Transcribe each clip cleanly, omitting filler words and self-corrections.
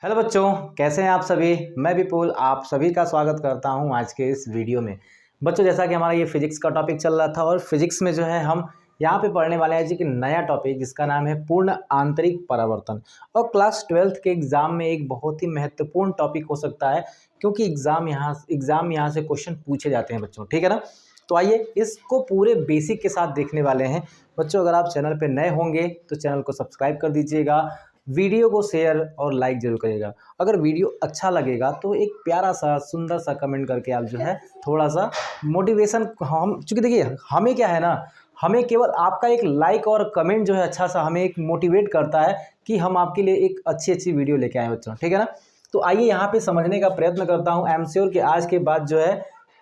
Hello बच्चों, कैसे हैं आप सभी। मैं विपुल आप सभी का स्वागत करता हूं आज के इस वीडियो में। बच्चों, जैसा कि हमारा ये फिजिक्स का टॉपिक चल रहा था और फिजिक्स में जो है हम यहाँ पे पढ़ने वाले हैं जी कि नया टॉपिक जिसका नाम है पूर्ण आंतरिक परावर्तन। और क्लास 12th के एग्जाम में एक बहुत ही महत्वपूर्ण टॉपिक हो सकता है, क्योंकि एग्जाम यहाँ से क्वेश्चन पूछे जाते हैं बच्चों, ठीक है ना। तो आइए इसको पूरे बेसिक के साथ देखने वाले हैं। बच्चों, अगर आप चैनल पर नए होंगे तो चैनल को सब्सक्राइब कर दीजिएगा, वीडियो को शेयर और लाइक जरूर करिएगा। अगर वीडियो अच्छा लगेगा तो एक प्यारा सा सुंदर सा कमेंट करके आप जो है थोड़ा सा मोटिवेशन, हम चूँकि देखिए हमें क्या है ना, हमें केवल आपका एक लाइक और कमेंट जो है अच्छा सा हमें एक मोटिवेट करता है कि हम आपके लिए एक अच्छी वीडियो लेके आए बच्चों, ठीक है ना। तो आइए यहाँ पे समझने का प्रयत्न करता हूँ। एमसीक्यू के आज के बाद जो है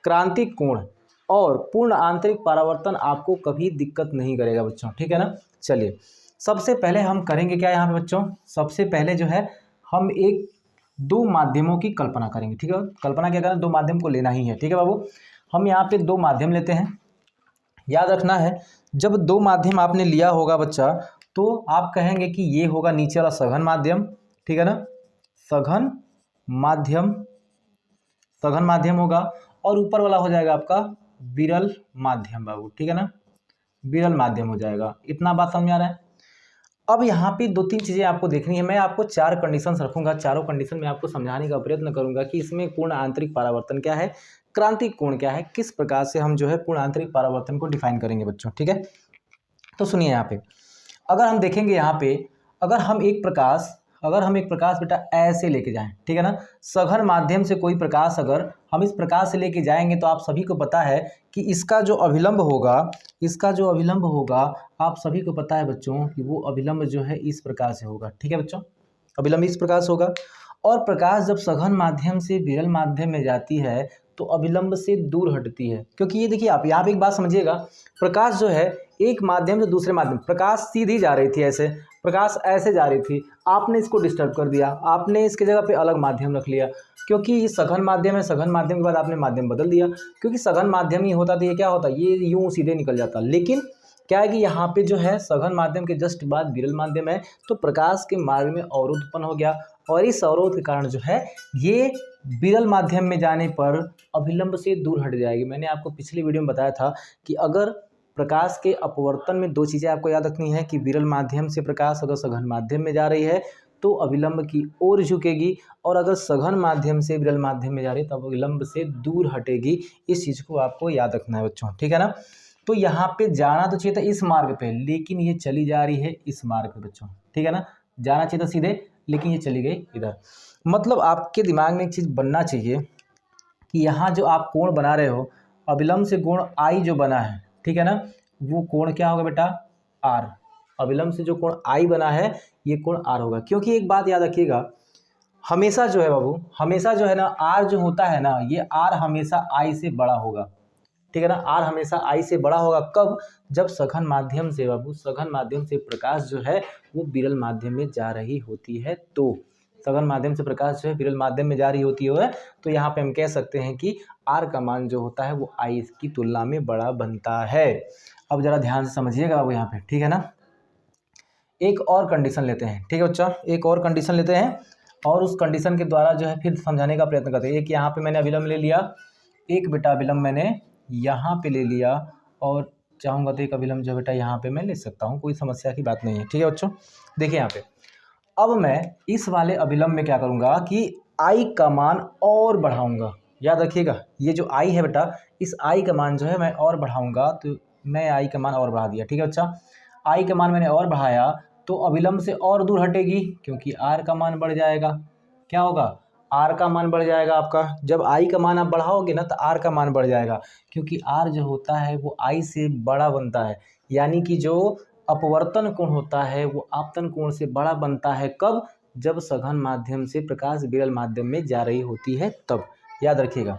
क्रांतिक कोण और पूर्ण आंतरिक परावर्तन आपको कभी दिक्कत नहीं करेगा बच्चों, ठीक है ना। चलिए सबसे पहले हम करेंगे क्या यहाँ पे बच्चों, सबसे पहले जो है हम एक दो माध्यमों की कल्पना करेंगे, ठीक है। कल्पना क्या करना, दो माध्यम को लेना ही है, ठीक है बाबू। हम यहाँ पे दो माध्यम लेते हैं। याद रखना है, जब दो माध्यम आपने लिया होगा बच्चा तो आप कहेंगे कि ये होगा नीचे वाला सघन माध्यम, ठीक है ना। सघन माध्यम, सघन माध्यम होगा और ऊपर वाला हो जाएगा आपका विरल माध्यम बाबू, ठीक है ना। विरल माध्यम हो जाएगा। इतना बात समझ आ रहा है। अब यहाँ पे दो तीन चीज़ें आपको देखनी है। मैं आपको चार कंडीशंस रखूंगा, चारों कंडीशन में आपको समझाने का प्रयत्न करूंगा कि इसमें पूर्ण आंतरिक परावर्तन क्या है, क्रांतिक कोण क्या है, किस प्रकार से हम जो है पूर्ण आंतरिक परावर्तन को डिफाइन करेंगे बच्चों, ठीक है। तो सुनिए यहाँ पे, अगर हम देखेंगे यहाँ पे, अगर हम एक प्रकाश बेटा ऐसे लेके जाएं, ठीक है ना। सघन माध्यम से कोई प्रकाश अगर हम इस प्रकार से लेके जाएंगे तो आप सभी को पता है कि इसका जो अभिलंब होगा, आप सभी को पता है बच्चों कि वो अभिलंब जो है इस प्रकार से होगा, ठीक है बच्चों। अभिलंब इस प्रकार से होगा। और प्रकाश जब सघन माध्यम से विरल माध्यम में जाती है तो अभिलंब से दूर हटती है, क्योंकि ये देखिए आप यहाँ पे एक बात समझिएगा, प्रकाश जो है एक माध्यम से दूसरे माध्यम, प्रकाश सीधी जा रही थी ऐसे, प्रकाश ऐसे जा रही थी, आपने इसको डिस्टर्ब कर दिया, आपने इसके जगह पे अलग माध्यम रख लिया, क्योंकि ये सघन माध्यम है। सघन माध्यम के बाद आपने माध्यम बदल दिया, क्योंकि सघन माध्यम ही होता तो ये क्या होता, ये यूं सीधे निकल जाता। लेकिन क्या है कि यहाँ पे जो है सघन माध्यम के जस्ट बाद विरल माध्यम है, तो प्रकाश के मार्ग में अवरोध उत्पन्न हो गया और इस अवरोध के कारण जो है ये विरल माध्यम में जाने पर अभिलंब से दूर हट जाएगी। मैंने आपको पिछली वीडियो में बताया था कि अगर प्रकाश के अपवर्तन में दो चीज़ें आपको याद रखनी है कि विरल माध्यम से प्रकाश अगर सघन माध्यम में जा रही है तो अभिलंब की ओर झुकेगी, और अगर सघन माध्यम से विरल माध्यम में जा रही है तो अभिलंब से दूर हटेगी। इस चीज़ को आपको याद रखना है बच्चों, ठीक है ना। तो यहाँ पे जाना तो चाहिए था इस मार्ग पे, लेकिन ये चली जा रही है इस मार्ग पे बच्चों, ठीक है ना। जाना चाहिए था सीधे, लेकिन ये चली गई इधर। मतलब आपके दिमाग में एक चीज़ बनना चाहिए कि यहाँ जो आप कोण बना रहे हो, अभिलंब से कोण आई जो बना है, ठीक है ना, वो कोण क्या होगा बेटा, आर। अभिलंब से जो कोण आई बना है ये कोण आर होगा, क्योंकि एक बात याद रखिएगा, हमेशा जो है बाबू, हमेशा जो है ना आर जो होता है ना, ये आर हमेशा आई से बड़ा होगा, ठीक है ना। आर हमेशा आई से बड़ा होगा। कब, जब सघन माध्यम से बाबू, सघन माध्यम से प्रकाश जो है वो विरल माध्यम में जा रही होती है। तो सघन माध्यम से प्रकाश जो है विरल माध्यम में जा रही होती है, तो यहाँ पे हम कह सकते हैं कि आर का मान जो होता है वो आई की तुलना में बड़ा बनता है। अब जरा ध्यान से समझिएगा बाबू यहाँ पे, ठीक है ना। एक और कंडीशन लेते हैं, ठीक है बच्चा, एक और कंडीशन लेते हैं और उस कंडीशन के द्वारा जो है फिर समझाने का प्रयत्न करते हैं। एक यहाँ पे मैंने अभिलंब ले लिया, एक बेटा अभिलंब मैंने यहाँ पे ले लिया, और चाहूँगा तो एक अभिलंब जो बेटा यहाँ पे मैं ले सकता हूँ, कोई समस्या की बात नहीं है, ठीक है बच्चों। देखिए यहाँ पे अब मैं इस वाले अभिलंब में क्या करूँगा कि आई का मान और बढ़ाऊँगा। याद रखिएगा, ये जो आई है बेटा, इस आई का मान जो है मैं और बढ़ाऊँगा, तो मैं आई का मान और बढ़ा दिया, ठीक है बच्चा। आई का मान मैंने और बढ़ाया तो अभिलंब से और दूर हटेगी, क्योंकि आर का मान बढ़ जाएगा। क्या होगा, आर का मान बढ़ जाएगा आपका। जब आई का मान आप बढ़ाओगे ना तो आर का मान बढ़ जाएगा, क्योंकि आर जो होता है वो आई से बड़ा बनता है। यानी कि जो अपवर्तन कोण होता है वो आपतन कोण से बड़ा बनता है। कब, जब सघन माध्यम से प्रकाश विरल माध्यम में जा रही होती है तब। याद रखिएगा।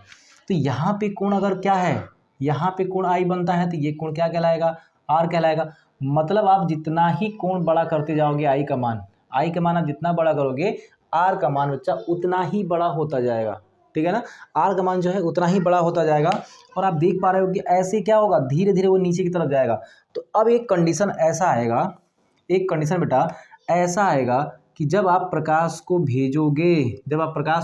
तो यहाँ पे कोण अगर क्या है, यहाँ पे कोण आई बनता है तो ये कोण क्या कहलाएगा, आर कहलाएगा। मतलब आप जितना ही कोण बड़ा करते जाओगे आई का मान आप जितना बड़ा करोगे आर का मान बच्चा उतना ही बड़ा होता जाएगा, ठीक है ना। आर का मान जो है उतना ही बड़ा होता जाएगा, और आप देख पा रहे हो कि ऐसे क्या होगा, धीरे धीरे वो नीचे की तरफ जाएगा। तो अब एक कंडीशन ऐसा आएगा, एक कंडीशन बेटा ऐसा आएगा कि जब आप प्रकाश को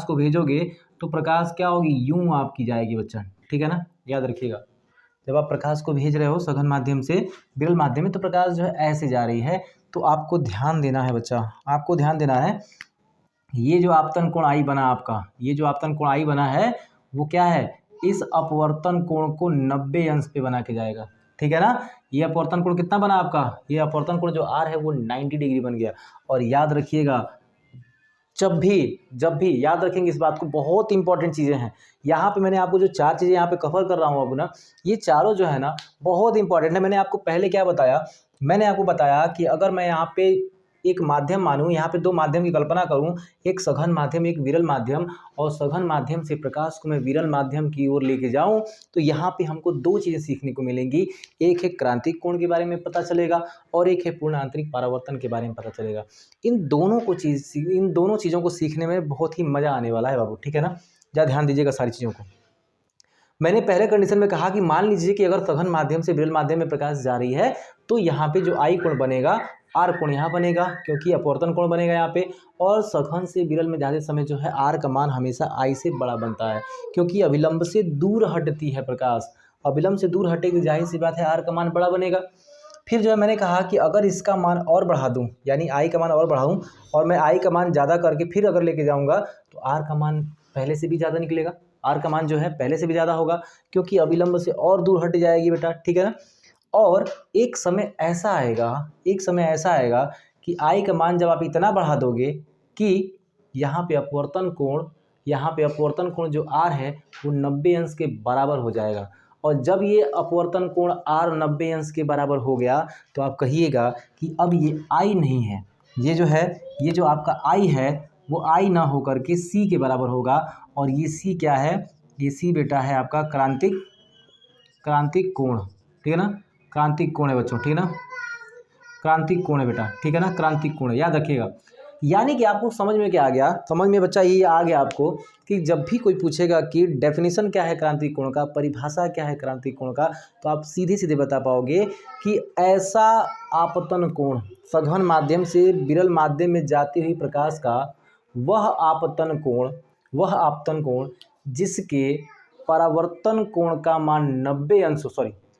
भेजोगे तो प्रकाश क्या होगी, यूं आपकी जाएगी बच्चा, ठीक है ना, याद रखिएगा। जब आप प्रकाश को भेज रहे हो सघन माध्यम से विरल माध्यम में तो प्रकाश जो है ऐसे जा रही है। तो आपको ध्यान देना है बच्चा, आपको ध्यान देना है, ये जो आपतन कोण आई बना आपका, ये जो आपतन कोण आई बना है वो क्या है, इस अपवर्तन कोण को 90 अंश पे बना के जाएगा, ठीक है ना। ये अपवर्तन कोण कितना बना आपका, ये अपवर्तन कोण जो आर है वो 90 डिग्री बन गया। और याद रखिएगा, जब भी याद रखेंगे इस बात को, बहुत इंपॉर्टेंट चीज़ें हैं यहाँ पे। मैंने आपको जो 4 चीज़ें यहाँ पे कवर कर रहा हूँ अब ना, ये चारों जो है ना बहुत इंपॉर्टेंट है। मैंने आपको पहले क्या बताया, मैंने आपको बताया कि अगर मैं यहाँ पे एक माध्यम मानूं, यहाँ पे 2 माध्यम की कल्पना करूं, एक सघन माध्यम एक विरल माध्यम, और सघन माध्यम से प्रकाश को मैं विरल माध्यम की ओर लेके जाऊं, तो यहाँ पे हमको 2 चीज़ें सीखने को मिलेंगी। एक है क्रांतिक कोण के बारे में पता चलेगा और एक है पूर्ण आंतरिक परावर्तन के बारे में पता चलेगा। इन दोनों चीज़ों को सीखने में बहुत ही मज़ा आने वाला है बाबू, ठीक है ना। ज़्यादा ध्यान दीजिएगा सारी चीज़ों को। मैंने पहले कंडीशन में कहा कि मान लीजिए कि अगर सघन माध्यम से विरल माध्यम में प्रकाश जा रही है तो यहाँ पे जो आई कोण बनेगा, आर कोण यहाँ बनेगा क्योंकि अपवर्तन कोण बनेगा यहाँ पे, और सघन से विरल में जाते समय जो है आर का मान हमेशा आई से बड़ा बनता है क्योंकि अभिलंब से दूर हटती है प्रकाश। अभिलंब से दूर हटेगी, जाहिर सी बात है आर का मान बड़ा बनेगा। फिर जो है मैंने कहा कि अगर इसका मान और बढ़ा दूं, यानी आई का मान और बढ़ाऊं, और मैं आई का मान ज़्यादा करके फिर अगर लेके जाऊंगा तो आर का मान पहले से भी ज़्यादा निकलेगा। आर का मान जो है पहले से भी ज़्यादा होगा क्योंकि अभिलंब से और दूर हट जाएगी बेटा, ठीक है ना। और एक समय ऐसा आएगा कि आई का मान जब आप इतना बढ़ा दोगे कि यहाँ पे अपवर्तन कोण जो आर है वो 90 अंश के बराबर हो जाएगा। और जब ये अपवर्तन कोण आर 90 अंश के बराबर हो गया तो आप कहिएगा कि अब ये आई नहीं है, ये जो आपका आई है वो आई ना होकर के सी के बराबर होगा। और ये सी क्या है, ये सी बेटा है आपका क्रांतिक कोण, ठीक है ना। क्रांतिक कोण है बच्चों, ठीक है ना, क्रांतिक कोण है बेटा, ठीक है ना, क्रांतिक कोण है, याद रखिएगा। यानी कि आपको समझ में क्या आ गया, समझ में बच्चा ये आ गया आपको कि जब भी कोई पूछेगा कि डेफिनेशन क्या है क्रांतिक कोण का, परिभाषा क्या है क्रांतिक कोण का, तो आप सीधे सीधे बता पाओगे कि ऐसा आपतन कोण सघन माध्यम से विरल माध्यम में जाती हुई प्रकाश का वह आपतन कोण जिसके परावर्तन कोण का मान 90 अंश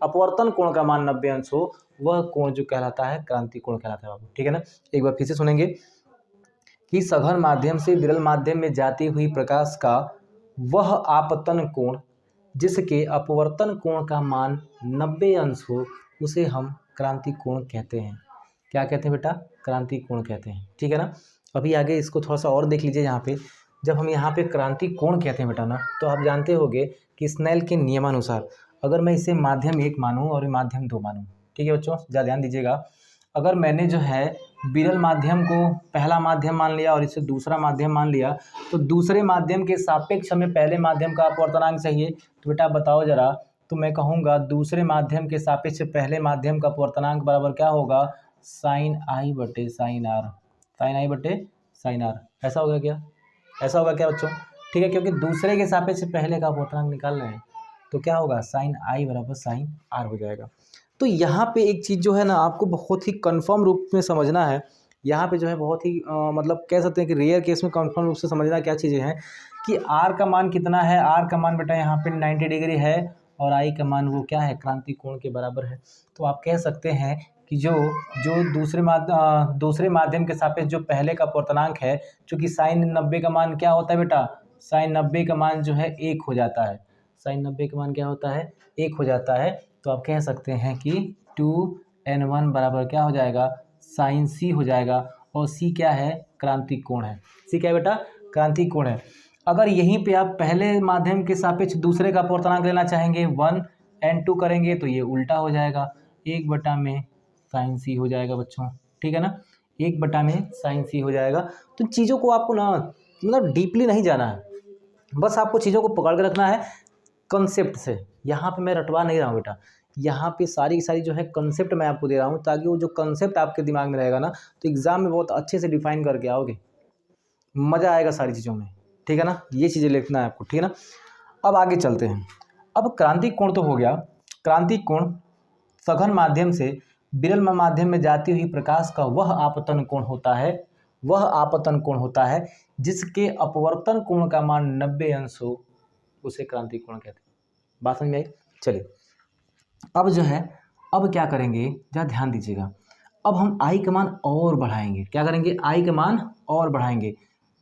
अपवर्तन कोण का मान 90 अंश हो, वह कोण जो कहलाता है क्रांतिक कोण कहलाता है बाबू, ठीक है ना। एक बार फिर से सुनेंगे कि सघन माध्यम से विरल माध्यम में जाती हुई प्रकाश का वह आपतन कोण जिसके अपवर्तन कोण का मान 90 अंश हो, उसे हम क्रांतिक कोण कहते हैं। क्या कहते हैं बेटा, क्रांतिक कोण कहते हैं, ठीक है ना। अभी आगे इसको थोड़ा सा और देख लीजिए। यहाँ पे जब हम यहाँ पे क्रांतिक कोण कहते हैं बेटा ना, तो आप जानते होंगे कि स्नेल के नियमानुसार अगर मैं इसे माध्यम 1 मानूँ और माध्यम 2 मानूँ, ठीक है बच्चों, ज़्यादा ध्यान दीजिएगा। अगर मैंने जो है विरल माध्यम को पहला माध्यम मान लिया और इसे दूसरा माध्यम मान लिया, तो दूसरे माध्यम के सापेक्ष हमें पहले माध्यम का अपवर्तनांक चाहिए। तो बेटा बताओ ज़रा, तो मैं कहूँगा दूसरे माध्यम के सापेक्ष पहले माध्यम का अपवर्तनांक बराबर क्या होगा, साइन आई बटे साइन आर। ऐसा होगा क्या, ऐसा होगा क्या बच्चों, ठीक है, क्योंकि दूसरे के सापेक्ष पहले का अपवर्तनांक निकाल रहे हैं तो क्या होगा, साइन आई बराबर साइन आर हो जाएगा। तो यहाँ पे एक चीज़ जो है ना आपको बहुत ही कंफर्म रूप में समझना है। यहाँ पे जो है बहुत ही मतलब कह सकते हैं कि रेयर केस में कंफर्म रूप से समझना क्या चीज़ें हैं कि आर का मान कितना है। आर का मान बेटा यहाँ पे 90 डिग्री है और आई का मान वो क्या है, क्रांतिक कोण के बराबर है। तो आप कह सकते हैं कि जो दूसरे माध्यम के सापेक्ष जो पहले का अपवर्तनांक है, चूँकि साइन 90 का मान क्या होता है बेटा, साइन 90 का मान जो है 1 हो जाता है। साइन 90 का मान क्या होता है, 1 हो जाता है। तो आप कह सकते हैं कि 2n1 बराबर क्या हो जाएगा, साइन सी हो जाएगा। और सी क्या है, क्रांतिक कोण है। सी क्या है बेटा, क्रांतिक कोण है। अगर यहीं पे आप पहले माध्यम के सापेक्ष दूसरे का अपवर्तनांक लेना चाहेंगे 1n2 करेंगे तो ये उल्टा हो जाएगा, 1/में साइन सी हो जाएगा बच्चों, ठीक है ना, 1/में साइन सी हो जाएगा। तो चीज़ों को आपको ना मतलब डीपली नहीं जाना है, बस आपको चीज़ों को पकड़ के रखना है कंसेप्ट से। यहाँ पे मैं रटवा नहीं रहा हूँ बेटा, यहाँ पे सारी की सारी जो है कंसेप्ट मैं आपको दे रहा हूँ ताकि वो जो कंसेप्ट आपके दिमाग में रहेगा ना तो एग्ज़ाम में बहुत अच्छे से डिफाइन करके आओगे, मज़ा आएगा सारी चीज़ों में, ठीक है ना। ये चीज़ें लिखना है आपको, ठीक है ना। अब आगे चलते हैं। अब क्रांतिक कोण तो हो गया। क्रांतिक कोण सघन माध्यम से विरल माध्यम में जाती हुई प्रकाश का वह आपतन कोण होता है वह आपतन कोण होता है जिसके अपवर्तन कोण का मान 90 अंश हो, उसे क्रांतिक कोण कहते हैं। बात समझ में आई? चलिए अब जो है, अब क्या करेंगे, जरा ध्यान दीजिएगा। अब हम आई का मान और बढ़ाएंगे। क्या करेंगे? आई का मान और बढ़ाएंगे।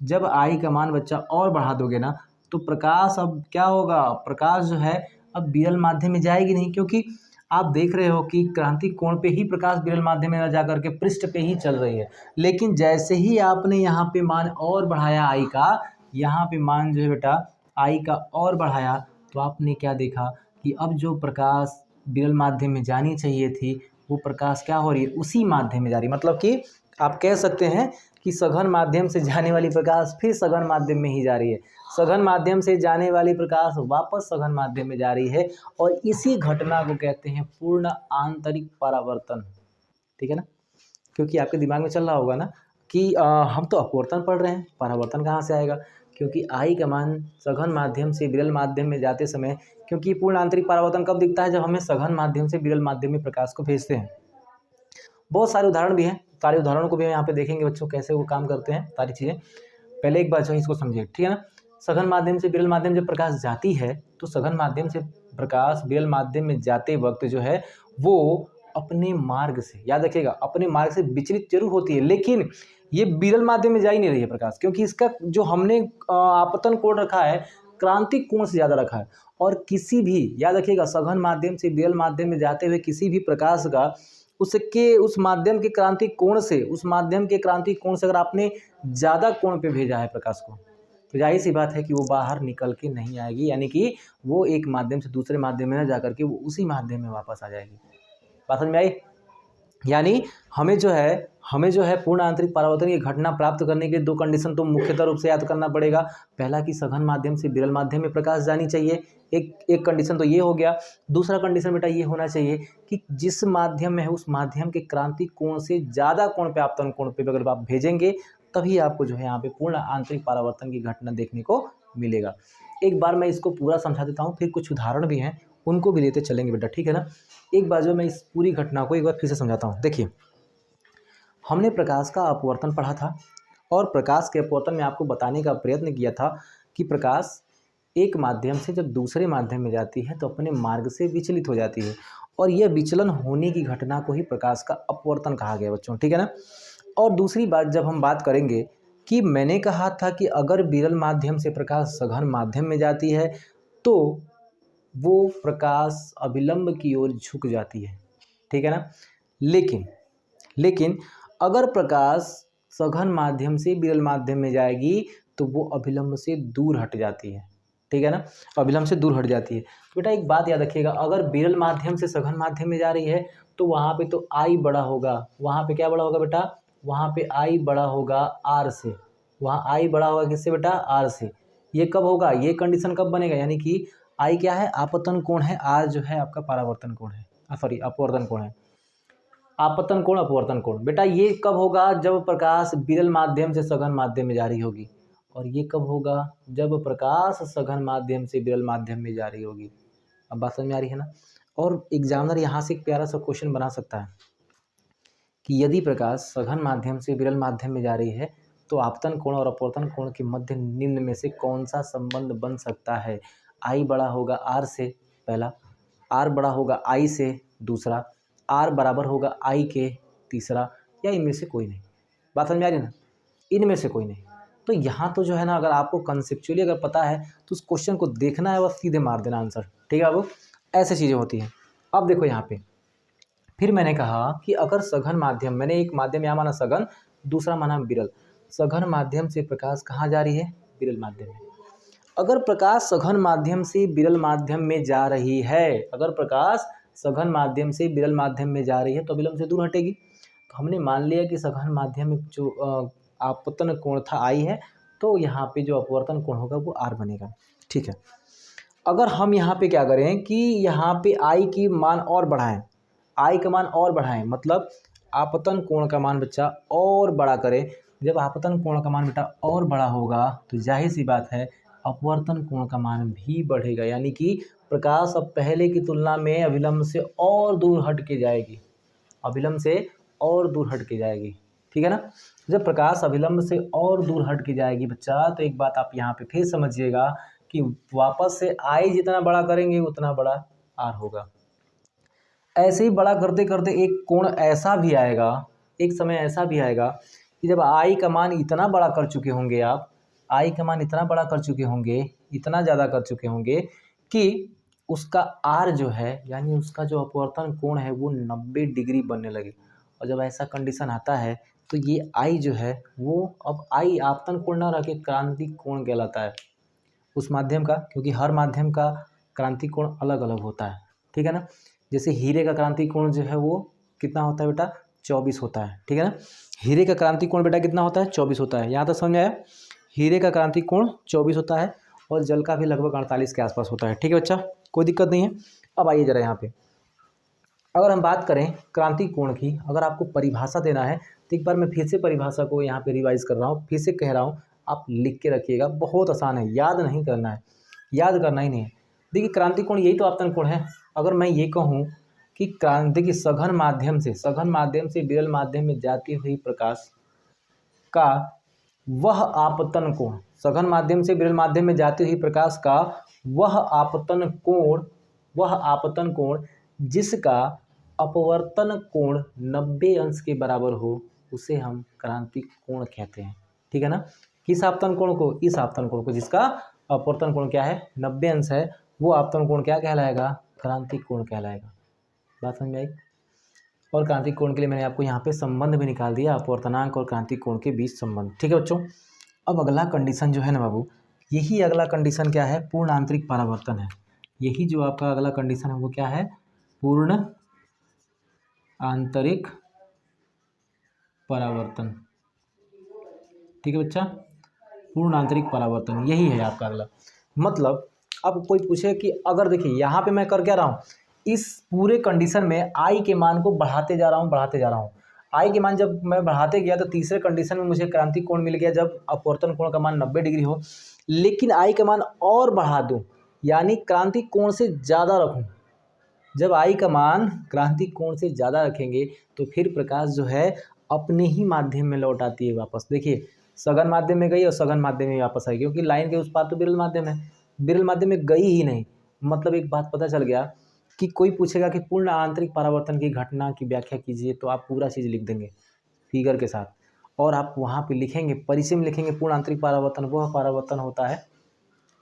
जब आई का मान बच्चा और बढ़ा दोगे ना, तो प्रकाश अब क्या होगा, प्रकाश जो है अब विरल माध्यम में जाएगी नहीं, क्योंकि आप देख रहे हो कि क्रांतिक कोण पे ही प्रकाश विरल माध्यम में न जा करके पृष्ठ पे ही चल रही है। लेकिन जैसे ही आपने यहाँ पे मान और बढ़ाया आई का, यहाँ पे मान जो है बेटा आई का और बढ़ाया, तो आपने क्या देखा कि अब जो प्रकाश विरल माध्यम में जानी चाहिए थी, वो प्रकाश क्या हो रही है, उसी माध्यम में जा रही है। मतलब कि आप कह सकते हैं कि सघन माध्यम से जाने वाली प्रकाश फिर सघन माध्यम में ही जा रही है, सघन माध्यम से जाने वाली प्रकाश वापस सघन माध्यम में जा रही है, और इसी घटना को कहते हैं पूर्ण आंतरिक परावर्तन। ठीक है ना? क्योंकि आपके दिमाग में चल रहा होगा ना कि हम तो अपवर्तन पढ़ रहे हैं, परावर्तन कहाँ से आएगा, क्योंकि आई का मान सघन माध्यम से विरल माध्यम में जाते समय, क्योंकि पूर्ण आंतरिक परावर्तन कब दिखता है, जब हमें सघन माध्यम से विरल माध्यम में प्रकाश को भेजते हैं। बहुत सारे उदाहरण भी हैं, सारे उदाहरणों को भी यहाँ पे देखेंगे बच्चों, कैसे वो काम करते हैं सारी चीज़ें। पहले एक बार जो इसको समझिए, ठीक है ना? सघन माध्यम से विरल माध्यम जब प्रकाश जाती है, तो सघन माध्यम से प्रकाश विरल माध्यम में जाते वक्त जो है वो अपने मार्ग से, याद रखिएगा, अपने मार्ग से विचलित जरूर होती है, लेकिन ये विरल माध्यम में जा ही नहीं रही है प्रकाश, क्योंकि इसका जो हमने आपतन कोण रखा है क्रांतिक कोण से ज़्यादा रखा है। और किसी भी, याद रखिएगा, सघन माध्यम से विरल माध्यम में जाते हुए किसी भी प्रकाश का उसके उस माध्यम के क्रांतिक कोण से, उस माध्यम के क्रांतिक कोण से अगर आपने ज़्यादा कोण पे भेजा है प्रकाश को, तो जाहिर सी बात है कि वो बाहर निकल के नहीं आएगी, यानी कि वो एक माध्यम से दूसरे माध्यम में न जा करके वो उसी माध्यम में वापस आ जाएगी। बात समझ में आई? यानी हमें जो है पूर्ण आंतरिक परावर्तन की घटना प्राप्त करने के लिए 2 कंडीशन तो मुख्यतः रूप से याद करना पड़ेगा। पहला कि सघन माध्यम से विरल माध्यम में प्रकाश जानी चाहिए, एक कंडीशन तो ये हो गया। दूसरा कंडीशन बेटा ये होना चाहिए कि जिस माध्यम में है उस माध्यम के क्रांतिक कोण से ज़्यादा कोण पे, आपतन कोण पे अगर आप भेजेंगे, तभी आपको जो है यहाँ पे पूर्ण आंतरिक परावर्तन की घटना देखने को मिलेगा। एक बार मैं इसको पूरा समझा देता हूँ, फिर कुछ उदाहरण भी हैं उनको भी लेते चलेंगे बेटा, ठीक है ना? एक बार जो मैं इस पूरी घटना को एक बार फिर से समझाता हूँ। देखिए, हमने प्रकाश का अपवर्तन पढ़ा था, और प्रकाश के अपवर्तन में आपको बताने का प्रयत्न किया था कि प्रकाश एक माध्यम से जब दूसरे माध्यम में जाती है तो अपने मार्ग से विचलित हो जाती है, और यह विचलन होने की घटना को ही प्रकाश का अपवर्तन कहा गया बच्चों, ठीक है ना? और दूसरी बात जब हम बात करेंगे कि मैंने कहा था कि अगर विरल माध्यम से प्रकाश सघन माध्यम में जाती है तो वो प्रकाश अभिलंब की ओर झुक जाती है, ठीक है ना? लेकिन अगर प्रकाश सघन माध्यम से विरल माध्यम में जाएगी तो वो अभिलंब से दूर हट जाती है, ठीक है ना? अभिलंब से दूर हट जाती है। बेटा एक बात याद रखिएगा, अगर विरल माध्यम से सघन माध्यम में जा रही है तो वहाँ पे तो आई बड़ा होगा, वहाँ पे क्या बड़ा होगा बेटा, वहाँ पे आई बड़ा होगा आर से, वहाँ आई बड़ा होगा किससे बेटा, आर से। ये कब होगा, ये कंडीशन कब बनेगा, यानी कि आई क्या है, आपतन कोण है, आर जो है आपका परावर्तन कोण है, सॉरी अपवर्तन कोण है। आपतन कोण, अपवर्तन कोण, बेटा ये कब होगा, जब प्रकाश विरल माध्यम से सघन माध्यम में जा रही होगी, और ये कब होगा, जब प्रकाश सघन माध्यम से विरल माध्यम में जा रही होगी। अब बात समझ में आ रही है ना? और एग्जामिनर यहाँ से एक प्यारा सा क्वेश्चन बना सकता है कि यदि प्रकाश सघन माध्यम से विरल माध्यम में जा रही है तो आपतन कोण और अपवर्तन कोण के मध्य निम्न में से कौन सा संबंध बन सकता है। आई बड़ा होगा आर से, पहला, आर बड़ा होगा आई से, दूसरा, आर बराबर होगा आई के, तीसरा, या इनमें से कोई नहीं। बात समझ में आ रही है ना? इनमें से कोई नहीं। तो यहाँ तो जो है ना, अगर आपको कंसेप्चुअली अगर पता है तो उस क्वेश्चन को देखना है और सीधे मार देना आंसर, ठीक है? अब ऐसे चीज़ें होती हैं। अब देखो यहाँ पे फिर मैंने कहा कि अगर सघन माध्यम, मैंने एक माध्यम यहाँ माना सघन, दूसरा माना विरल, सघन माध्यम से प्रकाश कहाँ जा रही है, विरल माध्यम में। अगर प्रकाश सघन माध्यम से विरल माध्यम में जा रही है, अगर प्रकाश सघन माध्यम से विरल माध्यम में जा रही है तो अभिलंब से दूर हटेगी। तो हमने मान लिया कि सघन माध्यम में जो आपतन कोण था आई है, तो यहाँ पे जो अपवर्तन कोण होगा वो आर बनेगा, ठीक है? अगर हम यहाँ पे क्या करें कि यहाँ पे आई की मान और बढ़ाएं, आई का मान और बढ़ाएं, मतलब आपतन कोण का मान बच्चा और बड़ा करें। जब आपतन कोण का मान बेटा और बड़ा होगा तो जाहिर सी बात है अपवर्तन कोण का मान भी बढ़ेगा, यानी कि प्रकाश अब पहले की तुलना में अभिलंब से और दूर हट के जाएगी, अभिलंब से और दूर हट के जाएगी, ठीक है ना। जब प्रकाश अभिलंब से और दूर हट के जाएगी बच्चा, तो एक बात आप यहाँ पे फिर समझिएगा कि वापस से आई जितना बड़ा करेंगे उतना बड़ा आर होगा। ऐसे ही बड़ा करते करते एक कोण ऐसा भी आएगा, एक समय ऐसा भी आएगा कि जब आई का मान इतना बड़ा कर चुके होंगे आप, आई का मान इतना बड़ा कर चुके होंगे, इतना ज़्यादा कर चुके होंगे कि उसका आर जो है यानी उसका जो अपवर्तन कोण है वो 90 डिग्री बनने लगे। और जब ऐसा कंडीशन आता है तो ये आई जो है वो अब आई आपतन कोण ना रह के क्रांतिक कोण कहलाता है उस माध्यम का, क्योंकि हर माध्यम का क्रांतिक कोण अलग अलग होता है, ठीक है ना। जैसे हीरे का क्रांतिक कोण जो है वो कितना होता है बेटा, 24 होता है, ठीक है ना। हीरे का क्रांतिक कोण बेटा कितना होता है, 24 होता है। यहाँ तक समझ आया, हीरे का क्रांतिक कोण 24 होता है और जल का भी लगभग 48 के आसपास होता है, ठीक है बच्चा, कोई दिक्कत नहीं है। अब आइए जरा यहाँ पे अगर हम बात करें क्रांतिक कोण की, अगर आपको परिभाषा देना है तो एक बार मैं फिर से परिभाषा को यहाँ पे रिवाइज कर रहा हूँ, फिर से कह रहा हूँ, आप लिख के रखिएगा, बहुत आसान है, याद नहीं करना है, याद करना ही नहीं है। देखिए क्रांतिक कोण यही तो आपतन कोण है। अगर मैं ये कहूँ कि देखिए सघन माध्यम से विरल माध्यम में जाती हुई प्रकाश का वह आपतन कोण, सघन माध्यम से विरल माध्यम में जाती हुई प्रकाश का वह आपतन कोण जिसका अपवर्तन कोण 90 अंश के बराबर हो उसे हम क्रांतिक कोण कहते हैं, ठीक है ना। किस आपतन कोण को, इस आपतन कोण को जिसका अपवर्तन कोण क्या है 90 अंश है, वो आपतन कोण क्या कहलाएगा, क्रांतिक कोण कहलाएगा। बात समझ में आई। और क्रांतिक कोण के लिए मैंने आपको यहाँ पे संबंध भी निकाल दिया, अपवर्तनांक और क्रांतिक कोण के बीच संबंध, ठीक है बच्चों। अब अगला कंडीशन जो है ना बाबू, यही अगला कंडीशन क्या है, पूर्ण आंतरिक परावर्तन है। यही जो आपका अगला कंडीशन है वो क्या है, पूर्ण आंतरिक परावर्तन, ठीक है बच्चा, पूर्ण आंतरिक परावर्तन यही है आपका अगला। मतलब अब कोई पूछे कि अगर देखिए यहाँ पे मैं कर क्या रहा हूँ, इस पूरे कंडीशन में आई के मान को बढ़ाते जा रहा हूँ। आई के मान जब मैं बढ़ाते गया तो तीसरे कंडीशन में मुझे क्रांतिक कोण मिल गया जब अपवर्तन कोण का मान 90 डिग्री हो, लेकिन आई का मान और बढ़ा दूँ यानी क्रांतिक कोण से ज़्यादा रखूँ। जब आई का मान क्रांतिक कोण से ज़्यादा रखेंगे तो फिर प्रकाश जो है अपने ही माध्यम में लौट आती है वापस। देखिए सघन माध्यम में गई और सघन माध्यम में वापस आई, क्योंकि लाइन के उस पार तो विरल माध्यम है, विरल माध्यम में गई ही नहीं। मतलब एक बात पता चल गया कि कोई पूछेगा कि पूर्ण आंतरिक परावर्तन की घटना की व्याख्या कीजिए तो आप पूरा चीज़ लिख देंगे फिगर के साथ, और आप वहाँ पे लिखेंगे, परिचय में लिखेंगे पूर्ण आंतरिक परावर्तन वह परावर्तन होता है,